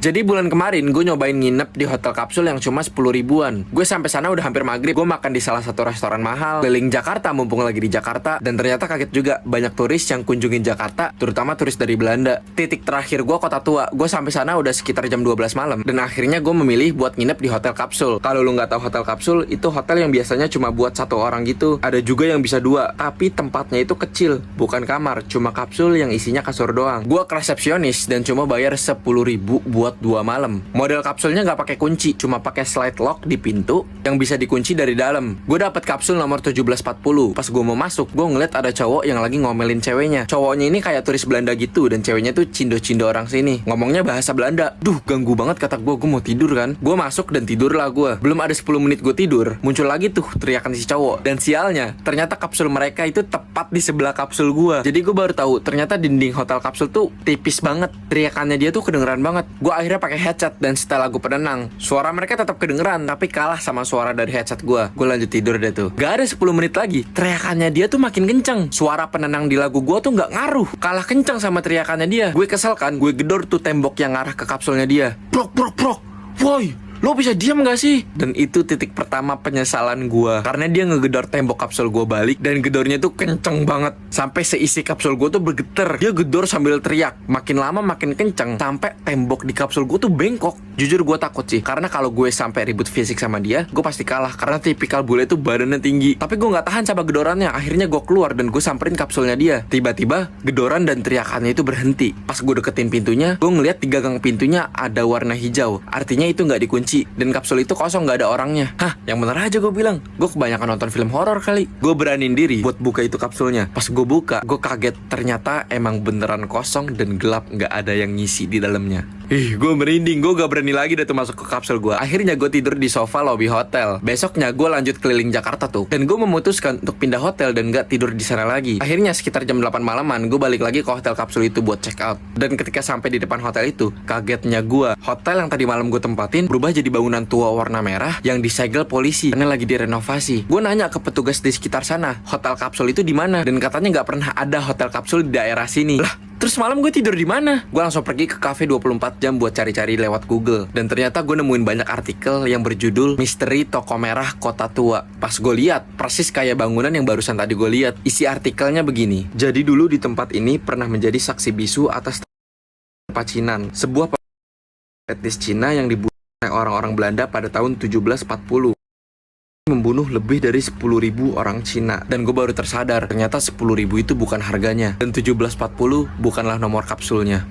Jadi bulan kemarin gue nyobain nginep di hotel kapsul yang cuma 10 ribuan. Gue sampai sana udah hampir maghrib. Gue makan di salah satu restoran mahal keliling Jakarta mumpung lagi di Jakarta. Dan ternyata kaget juga, banyak turis yang kunjungin Jakarta, terutama turis dari Belanda. Titik terakhir gue Kota Tua. Gue sampai sana udah sekitar jam 12 malam. Dan akhirnya gue memilih buat nginep di hotel kapsul. Kalau lu nggak tahu hotel kapsul, itu hotel yang biasanya cuma buat satu orang gitu. Ada juga yang bisa dua, tapi tempatnya itu kecil, bukan kamar, cuma kapsul yang isinya kasur doang. Gue ke resepsionis dan cuma bayar 10 ribu buat 2 malam. Model kapsulnya nggak pakai kunci, cuma pakai slide lock di pintu yang bisa dikunci dari dalam. Gue dapet kapsul nomor 1740. Pas gue mau masuk, gue ngeliat ada cowok yang lagi ngomelin ceweknya. Cowoknya ini kayak turis Belanda gitu, dan ceweknya tuh cindo-cindo orang sini. Ngomongnya bahasa Belanda. Duh, ganggu banget kata gue mau tidur kan. Gue masuk dan tidurlah gue. Belum ada 10 menit gue tidur, muncul lagi tuh teriakan si cowok. Dan sialnya, ternyata kapsul mereka itu tepat di sebelah kapsul gue. Jadi gue baru tahu ternyata dinding hotel kapsul tuh tipis banget. Teriakannya dia tuh kedengeran banget. Gue akhirnya pakai headset dan setelah gue penenang, suara mereka tetap kedengeran tapi kalah sama suara dari headset gue. Gue lanjut tidur deh tuh. Gak ada 10 menit lagi, teriakannya dia tuh makin kenceng. Suara penenang di lagu gue tuh gak ngaruh, kalah kenceng sama teriakannya dia. Gue kesel kan, gue gedor tuh tembok yang ngarah ke kapsulnya dia. Brok brok brok. Woi, lo bisa diam gak sih? Dan itu titik pertama penyesalan gue, karena dia ngegedor tembok kapsul gue balik. Dan gedornya tuh kenceng banget, sampai seisi kapsul gue tuh bergetar. Dia gedor sambil teriak, makin lama makin kenceng, sampai tembok di kapsul gue tuh bengkok. Jujur gue takut sih, karena kalau gue sampai ribut fisik sama dia, gue pasti kalah, karena tipikal bule tuh badannya tinggi. Tapi gue gak tahan sama gedorannya. Akhirnya gue keluar dan gue samperin kapsulnya dia. Tiba-tiba gedoran dan teriakannya itu berhenti. Pas gue deketin pintunya, gue ngeliat di gagang pintunya ada warna hijau. Artinya itu gak dikunci, dan kapsul itu kosong, gak ada orangnya. Hah, yang bener aja gue bilang. Gue kebanyakan nonton film horor kali. Gue beraniin diri buat buka itu kapsulnya. Pas gue buka, gue kaget. Ternyata emang beneran kosong dan gelap, gak ada yang ngisi di dalamnya. Gue merinding. Gue gak berani lagi deh tuh masuk ke kapsul gue. Akhirnya gue tidur di sofa lobby hotel. Besoknya gue lanjut keliling Jakarta tuh, dan gue memutuskan untuk pindah hotel dan gak tidur di sana lagi. Akhirnya sekitar jam 8 malaman, gue balik lagi ke hotel kapsul itu buat check out. Dan ketika sampai di depan hotel itu, kagetnya gue, hotel yang tadi malam gue tempatin berubah jadi bangunan tua warna merah yang disegel polisi karena lagi direnovasi. Gue nanya ke petugas di sekitar sana, hotel kapsul itu di mana? Dan katanya nggak pernah ada hotel kapsul di daerah sini. Lah, terus malam gue tidur di mana? Gue langsung pergi ke cafe 24 jam buat cari-cari lewat Google. Dan ternyata gue nemuin banyak artikel yang berjudul Misteri Toko Merah Kota Tua. Pas gue lihat, persis kayak bangunan yang barusan tadi gue lihat. Isi artikelnya begini. Jadi dulu di tempat ini pernah menjadi saksi bisu atas Pacinan, sebuah etnis Cina yang dibunuh oleh orang-orang Belanda pada tahun 1740. Membunuh lebih dari 10.000 orang Cina. Dan gue baru tersadar, ternyata 10.000 itu bukan harganya, dan 1740 bukanlah nomor kapsulnya.